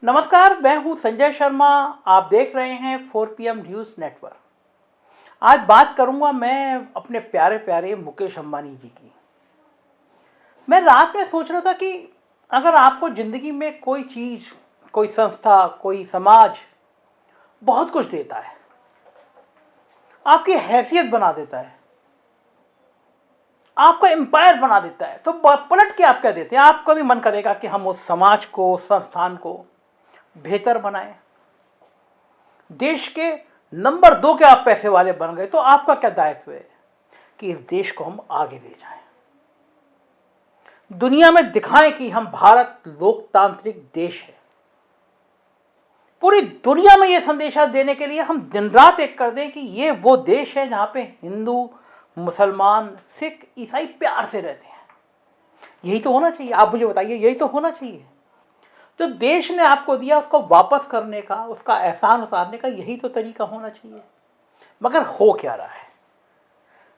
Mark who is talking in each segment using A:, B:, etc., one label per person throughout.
A: नमस्कार, मैं हूं संजय शर्मा। आप देख रहे हैं 4PM न्यूज़ नेटवर्क। आज बात करूंगा मैं अपने प्यारे प्यारे मुकेश अंबानी जी की। मैं रात में सोच रहा था कि अगर आपको ज़िंदगी में कोई चीज़, कोई संस्था, कोई समाज बहुत कुछ देता है, आपकी हैसियत बना देता है, आपका एम्पायर बना देता है, तो पलट के आप क्या देते हैं? आपका भी मन करेगा कि हम उस समाज को, उस संस्थान को बेहतर बनाएं। देश के नंबर 2 के आप पैसे वाले बन गए तो आपका क्या दायित्व है कि इस देश को हम आगे ले जाएं, दुनिया में दिखाएं कि हम भारत लोकतांत्रिक देश है। पूरी दुनिया में यह संदेशा देने के लिए हम दिन रात एक कर दें कि ये वो देश है जहां पे हिंदू, मुसलमान, सिख, ईसाई प्यार से रहते हैं। यही तो होना चाहिए। आप मुझे बताइए, यही तो होना चाहिए। जो देश ने आपको दिया उसको वापस करने का, उसका एहसान उतारने का यही तो तरीका होना चाहिए। मगर हो क्या रहा है?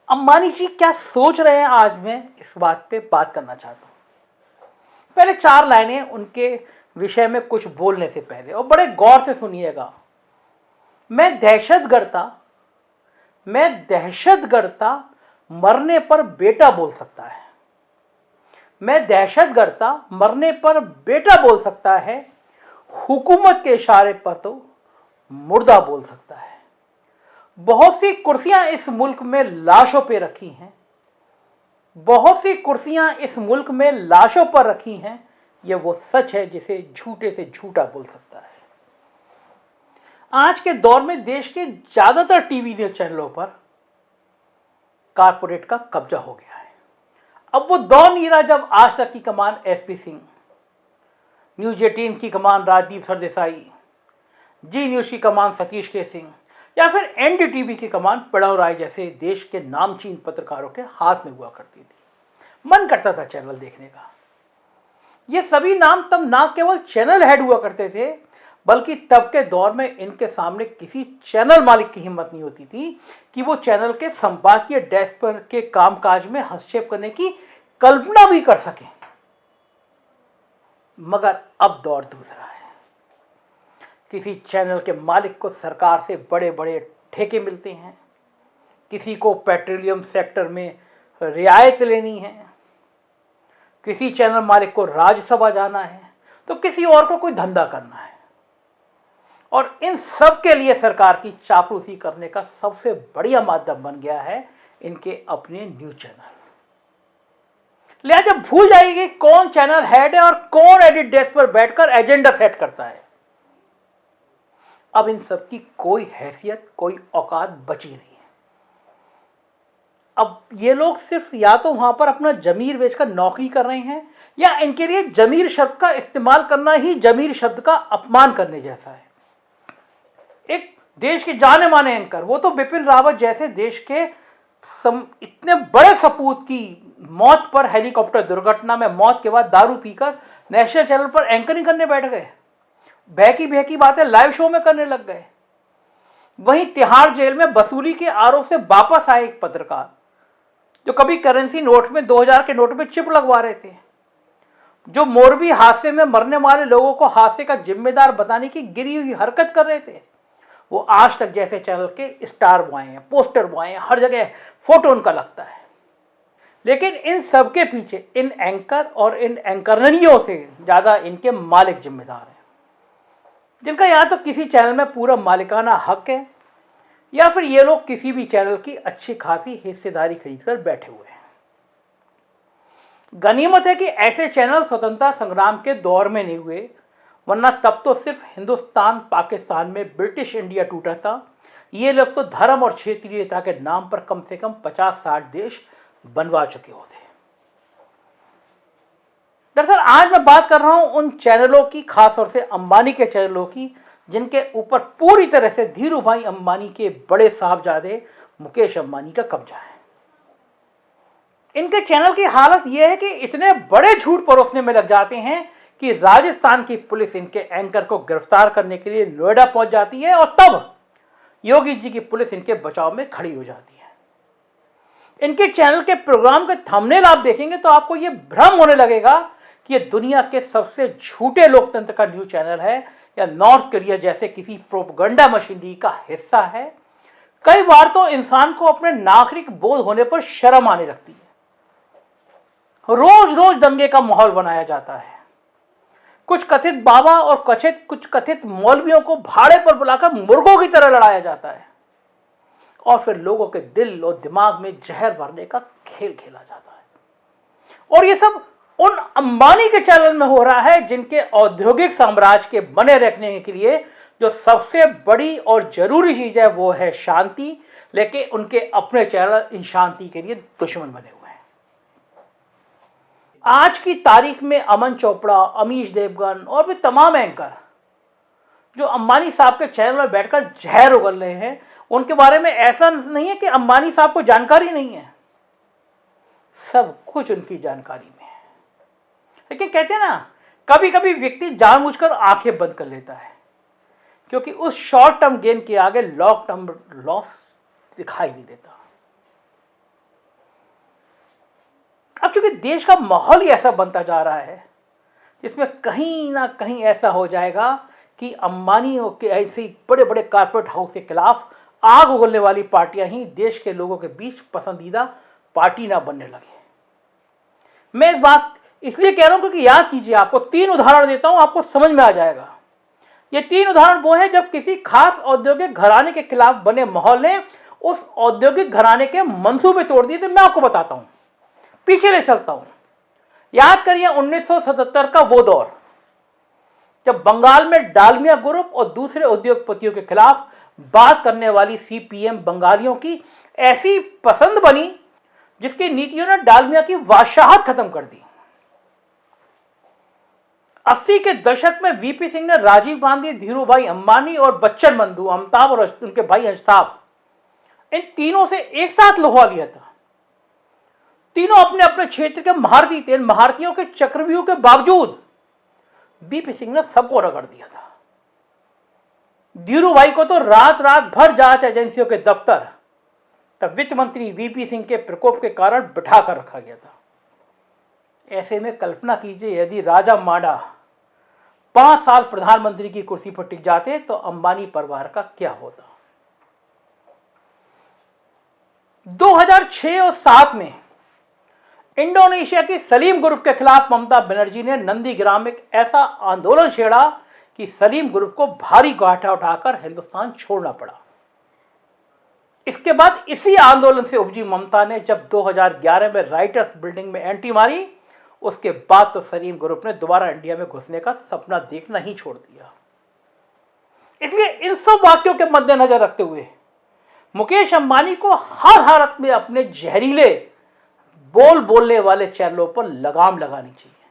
A: अंबानी जी क्या सोच रहे हैं, आज मैं इस बात पे बात करना चाहता हूं। पहले 4 लाइनें उनके विषय में कुछ बोलने से पहले, और बड़े गौर से सुनिएगा। मैं दहशतगर्दा मरने पर बेटा बोल सकता है। मैं दहशतगर्दा मरने पर बेटा बोल सकता है, हुकूमत के इशारे पर तो मुर्दा बोल सकता है। बहुत सी कुर्सियां इस मुल्क में लाशों पे रखी हैं, बहुत सी कुर्सियां इस मुल्क में लाशों पर रखी हैं। यह वो सच है जिसे झूठे से झूठा बोल सकता है। आज के दौर में देश के ज्यादातर टीवी न्यूज चैनलों पर कारपोरेट का कब्जा हो गया है। अब वो दौर नहीं रहा जब आज तक की कमान एसपी सिंह, न्यूज 18 की कमान राजदीप सरदेसाई, जी न्यूज की कमान सतीश के सिंह, या फिर एनडीटीवी की कमान प्रणव राय जैसे देश के नामचीन पत्रकारों के हाथ में हुआ करती थी। मन करता था चैनल देखने का। ये सभी नाम तब ना केवल चैनल हेड हुआ करते थे, बल्कि तब के दौर में इनके सामने किसी चैनल मालिक की हिम्मत नहीं होती थी कि वो चैनल के संपादकीय डेस्क पर के कामकाज में हस्तक्षेप करने की कल्पना भी कर सकें। मगर अब दौर दूसरा है। किसी चैनल के मालिक को सरकार से बड़े बड़े ठेके मिलते हैं, किसी को पेट्रोलियम सेक्टर में रियायत लेनी है, किसी चैनल मालिक को राज्यसभा जाना है, तो किसी और को कोई धंधा करना है। और इन सब के लिए सरकार की चापलूसी करने का सबसे बढ़िया माध्यम बन गया है इनके अपने न्यूज चैनल। लिहाजा भूल जाइए कौन चैनल हेड है और कौन एडिट डेस्क पर बैठकर एजेंडा सेट करता है। अब इन सब की कोई हैसियत, कोई औकात बची नहीं है। अब ये लोग सिर्फ या तो वहां पर अपना जमीर बेचकर नौकरी कर रहे हैं, या इनके लिए जमीर शब्द का इस्तेमाल करना ही जमीर शब्द का अपमान करने जैसा है। एक देश के जाने माने एंकर, वो तो बिपिन रावत जैसे देश के इतने बड़े सपूत की मौत पर, हेलीकॉप्टर दुर्घटना में मौत के बाद दारू पीकर नेशनल चैनल पर एंकरिंग करने बैठ गए, बहकी बहकी बातें लाइव शो में करने लग गए। वहीं तिहाड़ जेल में वसूली के आरोप से वापस आए एक पत्रकार, जो कभी करेंसी नोट में 2000 के नोट में चिप लगवा रहे थे, जो मोरबी हादसे में मरने वाले लोगों को हादसे का जिम्मेदार बताने की गिरी हुई हरकत कर रहे थे, वो आज तक जैसे चैनल के स्टार बॉय हैं, पोस्टर बॉय हैं, हर जगह फोटो उनका लगता है। लेकिन इन सब के पीछे इन एंकर और इन एंकरनियों से ज्यादा इनके मालिक जिम्मेदार हैं, जिनका या तो किसी चैनल में पूरा मालिकाना हक है, या फिर ये लोग किसी भी चैनल की अच्छी खासी हिस्सेदारी खरीदकर बैठे हुए हैं। गनीमत है कि ऐसे चैनल स्वतंत्रता संग्राम के दौर में नहीं हुए, वरना तब तो सिर्फ हिंदुस्तान पाकिस्तान में ब्रिटिश इंडिया टूटा था। ये लोग तो धर्म और क्षेत्रीयता के नाम पर कम से कम 50-60 देश बनवा चुके होते। दरअसल आज मैं बात कर रहा हूं उन चैनलों की, खास तौर से अंबानी के चैनलों की, जिनके ऊपर पूरी तरह से धीरू भाई अंबानी के बड़े साहबजादे मुकेश अंबानी का कब्जा है। इनके चैनल की हालत यह है कि इतने बड़े झूठ परोसने में लग जाते हैं कि राजस्थान की पुलिस इनके एंकर को गिरफ्तार करने के लिए नोएडा पहुंच जाती है, और तब योगी जी की पुलिस इनके बचाव में खड़ी हो जाती है। इनके चैनल के प्रोग्राम के थंबनेल आप देखेंगे तो आपको यह भ्रम होने लगेगा कि यह दुनिया के सबसे झूठे लोकतंत्र का न्यूज चैनल है या नॉर्थ कोरिया जैसे किसी प्रोपेगेंडा मशीनरी का हिस्सा है। कई बार तो इंसान को अपने नागरिक बोध होने पर शर्म आने लगती है। रोज रोज दंगे का माहौल बनाया जाता है। कुछ कथित बाबा और कुछ कथित मौलवियों को भाड़े पर बुलाकर मुर्गों की तरह लड़ाया जाता है और फिर लोगों के दिल और दिमाग में जहर भरने का खेल खेला जाता है। और ये सब उन अंबानी के चैनल में हो रहा है जिनके औद्योगिक साम्राज्य के बने रखने के लिए जो सबसे बड़ी और जरूरी चीज है वो है शांति, लेकिन उनके अपने चैनल इन शांति के लिए दुश्मन बने हुए हैं। आज की तारीख में अमन चोपड़ा, अमीश देवगन और भी तमाम एंकर जो अंबानी साहब के चैनल में बैठकर जहर उगल रहे हैं, उनके बारे में ऐसा नहीं है कि अंबानी साहब को जानकारी नहीं है, सब कुछ उनकी जानकारी में है। लेकिन कहते हैं ना, कभी कभी व्यक्ति जानबूझकर आंखें बंद कर लेता है क्योंकि उस शॉर्ट टर्म गेन के आगे लॉन्ग टर्म लॉस दिखाई नहीं देता। अब चूंकि देश का माहौल ही ऐसा बनता जा रहा है जिसमें कहीं ना कहीं ऐसा हो जाएगा कि अंबानियों के ऐसे बड़े बड़े कारपोरेट हाउस के खिलाफ आग उगलने वाली पार्टियां ही देश के लोगों के बीच पसंदीदा पार्टी ना बनने लगे। मैं इस बात इसलिए कह रहा हूं क्योंकि याद कीजिए, आपको 3 उदाहरण देता हूं, आपको समझ में आ जाएगा। ये 3 उदाहरण वो हैं जब किसी खास औद्योगिक घराने के खिलाफ बने माहौल ने उस औद्योगिक घराने के मंसूबे तोड़ दिए। तो मैं आपको बताता हूं, पीछे ले चलता हूं। याद करिए 1977 का वो दौर जब बंगाल में डालमिया ग्रुप और दूसरे उद्योगपतियों के खिलाफ बात करने वाली सीपीएम बंगालियों की ऐसी पसंद बनी जिसकी नीतियों ने डालमिया की बादशाहत खत्म कर दी। 80 के दशक में वीपी सिंह ने राजीव गांधी, धीरूभाई अंबानी और बच्चन बंधु अमिताभ और उनके भाई अमिताभ, इन तीनों से एक साथ लोहा लिया था। तीनों अपने अपने क्षेत्र के महारथी थे। महारथियों के चक्रव्यूह के बावजूद वीपी सिंह ने सबको रगड़ दिया था। धीरूभाई को तो रात रात भर जांच एजेंसियों के दफ्तर तब वित्त मंत्री वीपी सिंह के प्रकोप के कारण बिठा कर रखा गया था। ऐसे में कल्पना कीजिए यदि राजा माडा 5 साल प्रधानमंत्री की कुर्सी पर टिक जाते तो अंबानी परिवार का क्या होता। 2006 और 7 में इंडोनेशिया की सलीम ग्रुप के खिलाफ ममता बनर्जी ने नंदीग्राम में एक ऐसा आंदोलन छेड़ा कि सलीम ग्रुप को भारी घाटा उठाकर हिंदुस्तान छोड़ना पड़ा। इसके बाद इसी आंदोलन से उपजी ममता ने जब 2011 में राइटर्स बिल्डिंग में एंट्री मारी, उसके बाद तो सलीम ग्रुप ने दोबारा इंडिया में घुसने का सपना देखना ही छोड़ दिया। इसलिए इन सब वाक्यों के मद्देनजर रखते हुए मुकेश अंबानी को हर हालत में अपने जहरीले बोलने वाले चैनलों पर लगाम लगानी चाहिए,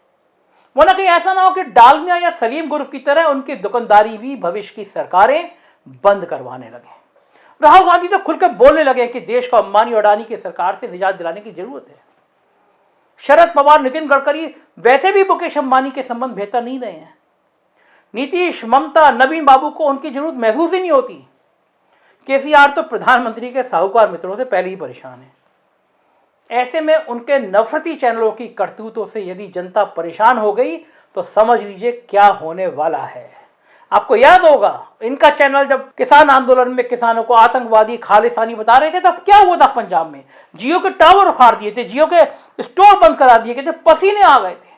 A: वरना कहीं ऐसा ना हो कि डालमिया या सलीम ग्रुप की तरह उनकी दुकानदारी भी भविष्य की सरकारें बंद करवाने लगे। राहुल गांधी तो खुलकर बोलने लगे कि देश को अंबानी और अडानी की सरकार से निजात दिलाने की जरूरत है। शरद पवार, नितिन गडकरी वैसे भी मुकेश अंबानी के संबंध बेहतर नहीं रहे हैं। नीतीश, ममता, नवीन बाबू को उनकी जरूरत महसूस ही नहीं होती। केसीआर तो प्रधानमंत्री के साहूकार मित्रों से पहले ही परेशान है। ऐसे में उनके नफरती चैनलों की करतूतों से यदि जनता परेशान हो गई तो समझ लीजिए क्या होने वाला है। आपको याद होगा इनका चैनल जब किसान आंदोलन में किसानों को आतंकवादी, खालिस्तानी बता रहे थे तब क्या हुआ था पंजाब में? जियो के टावर उखाड़ दिए थे, जियो के स्टोर बंद करा दिए गए थे, पसीने आ गए थे।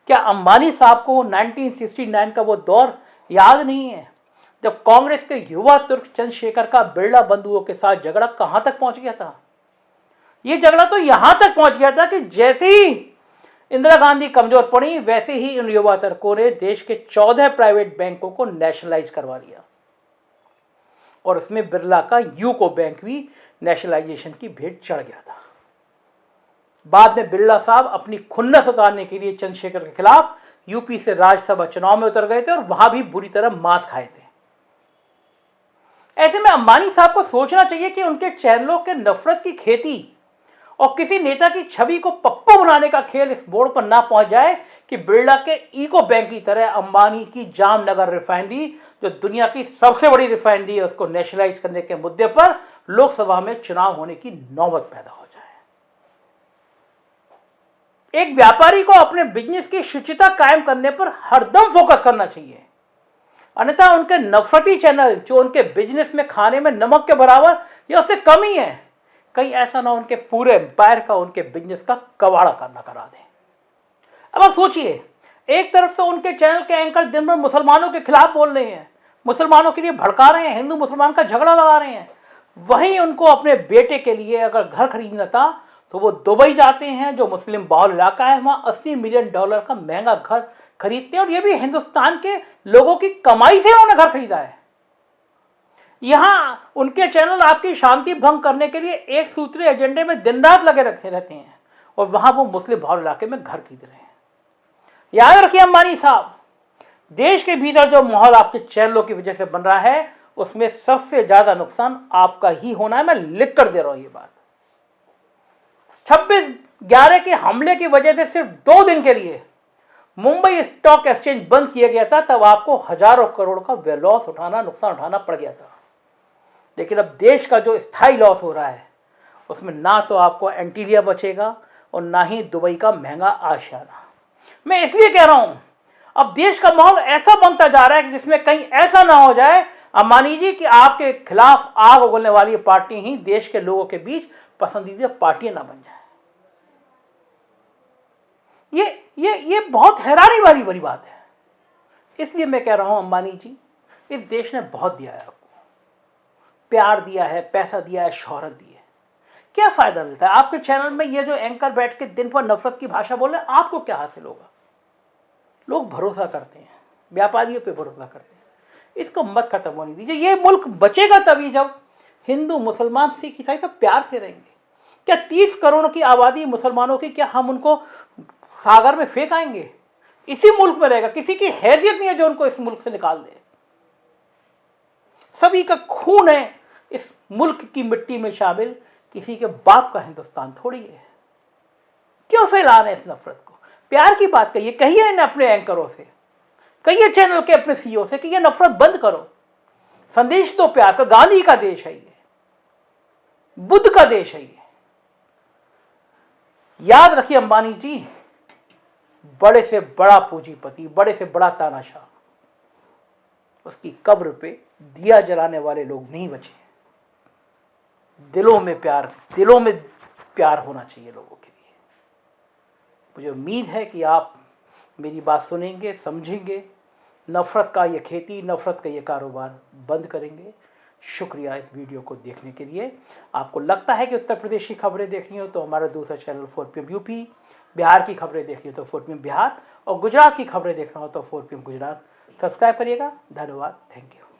A: क्या अंबानी साहब को 1969 का वो दौर याद नहीं है जब कांग्रेस के युवा तुर्क चंद्रशेखर का बिरला बंधुओं के साथ झगड़ा कहां तक पहुंच गया था? ये झगड़ा तो यहां तक पहुंच गया था कि जैसे ही इंदिरा गांधी कमजोर पड़ी वैसे ही इन युवा तुर्कों ने देश के 14 प्राइवेट बैंकों को नेशनलाइज करवा लिया और उसमें बिरला का यूको बैंक भी नेशनलाइजेशन की भेंट चढ़ गया था। बाद में बिरला साहब अपनी खुन्नस उतारने के लिए चंद्रशेखर के खिलाफ यूपी से राज्यसभा चुनाव में उतर गए थे और वहां भी बुरी तरह मात खाए थे। ऐसे में अंबानी साहब को सोचना चाहिए कि उनके चैनलों के नफरत की खेती और किसी नेता की छवि को पप्पू बनाने का खेल इस मोड़ पर ना पहुंच जाए कि बिरला के इको बैंक की तरह अंबानी की जामनगर रिफाइनरी, जो दुनिया की सबसे बड़ी रिफाइनरी है, उसको नेशनलाइज करने के मुद्दे पर लोकसभा में चुनाव होने की नौबत पैदा हो जाए। एक व्यापारी को अपने बिजनेस की शुचिता कायम करने पर हरदम फोकस करना चाहिए, अन्यथा उनके नफरती चैनल जो उनके बिजनेस में खाने में नमक के बराबर या उससे कम ही है, कहीं ऐसा ना उनके पूरे एम्पायर का, उनके बिजनेस का कबाड़ा करना करा दें। अब आप सोचिए, एक तरफ तो उनके चैनल के एंकर दिन भर मुसलमानों के खिलाफ बोल रहे हैं, मुसलमानों के लिए भड़का रहे हैं, हिंदू मुसलमान का झगड़ा लगा रहे हैं, वहीं उनको अपने बेटे के लिए अगर घर खरीदना था तो वो दुबई जाते हैं जो मुस्लिम बाहुल इलाका है, वहां $80 मिलियन का महंगा घर खरीदते हैं, और ये भी हिंदुस्तान के लोगों की कमाई से उन्होंने घर खरीदा है। यहां उनके चैनल आपकी शांति भंग करने के लिए एक सूत्री एजेंडे में दिन रात लगे रहते हैं, और वहां वो मुस्लिम बाहुल इलाके में घर खरीद रहे हैं। याद रखिए अंबानी साहब, देश के भीतर जो माहौल आपके चैनलों की वजह से बन रहा है उसमें सबसे ज्यादा नुकसान आपका ही होना है। मैं लिख कर दे रहा हूं ये बात। 26/11 के हमले की वजह से सिर्फ 2 दिन के लिए मुंबई स्टॉक एक्सचेंज बंद किया गया था, तब आपको हजारों करोड़ का लॉस उठाना, नुकसान उठाना पड़ गया था। लेकिन अब देश का जो स्थायी लॉस हो रहा है उसमें ना तो आपको एंटीरिया बचेगा और ना ही दुबई का महंगा आशियाना। मैं इसलिए कह रहा हूं, अब देश का माहौल ऐसा बनता जा रहा है कि जिसमें कहीं ऐसा ना हो जाए अंबानी जी कि आपके खिलाफ आग उगलने वाली पार्टी ही देश के लोगों के बीच पसंदीदा पार्टियां ना बन जाए। ये बहुत हैरानी वाली बड़ी बात है। इसलिए मैं कह रहा हूं अंबानी जी, इस देश ने बहुत दिया है आपको, प्यार दिया है, पैसा दिया है, शोहरत दी है, क्या फायदा मिलता है आपके चैनल में? ये जो एंकर बैठ के दिन भर नफरत की भाषा बोल रहे हैं, आपको क्या हासिल होगा? लोग भरोसा करते हैं, व्यापारियों पे भरोसा करते हैं। इसको मत खत्म होने दीजिए। ये मुल्क बचेगा तभी जब हिंदू, मुसलमान, सिख, ईसाई सब प्यार से रहेंगे। क्या 30 करोड़ की आबादी मुसलमानों की, क्या हम उनको सागर में फेंक आएंगे? इसी मुल्क में रहेगा, किसी की हैसियत नहीं है जो उनको इस मुल्क से निकाल दे। सभी का खून है इस मुल्क की मिट्टी में शामिल, किसी के बाप का हिंदुस्तान थोड़ी है। क्यों फैला रहे हैं इस नफरत को? प्यार की बात कहिए इन अपने एंकरों से, कहिए चैनल के अपने सीईओ से कि ये नफरत बंद करो, संदेश दो प्यार का। गांधी का देश है ये, बुद्ध का देश है ये। याद रखिए अंबानी जी, बड़े से बड़ा पूंजीपति, बड़े से बड़ा तानाशाह, उसकी कब्र पे दिया जलाने वाले लोग नहीं बचे। दिलों में प्यार होना चाहिए लोगों के लिए। मुझे उम्मीद है कि आप मेरी बात सुनेंगे, समझेंगे, नफरत का ये खेती, नफरत का ये कारोबार बंद करेंगे। शुक्रिया इस वीडियो को देखने के लिए। आपको लगता है कि उत्तर प्रदेश की खबरें देखनी हो तो हमारा दूसरा चैनल 4PM यूपी, बिहार की खबरें देखनी हो तो 4PM बिहार, और गुजरात की खबरें देखना हो तो 4PM गुजरात सब्सक्राइब करिएगा। धन्यवाद, थैंक यू।